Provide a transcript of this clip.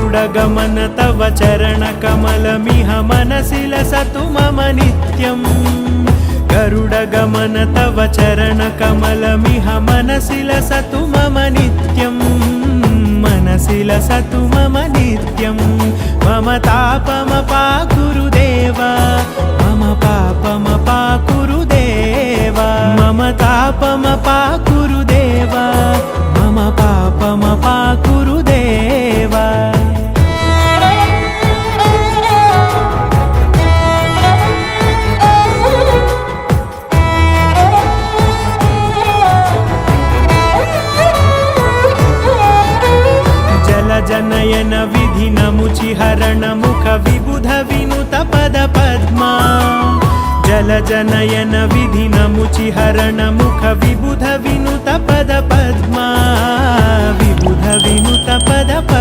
गरुडगमन तव चरणकमलमिह मनसि लसतु मम नित्यम् गरुडगमन तव चरणकमलमिह मनसि लसतु मम नित्यम् मनसि लसतु मम नित्यम् मम तापमपाकुरुदेव मम पापमपाकुरुदेव मम तापमपाकुरुदेव मम पापमपाकुरुदेव जनयन विधिनमुचिहरण मुख विबुध विनुत पद पद्मा जलजनयन विधिनमुचिहरण मुख विबुध विनुत पद पद्मा विबुध विनुत पद पद्मा।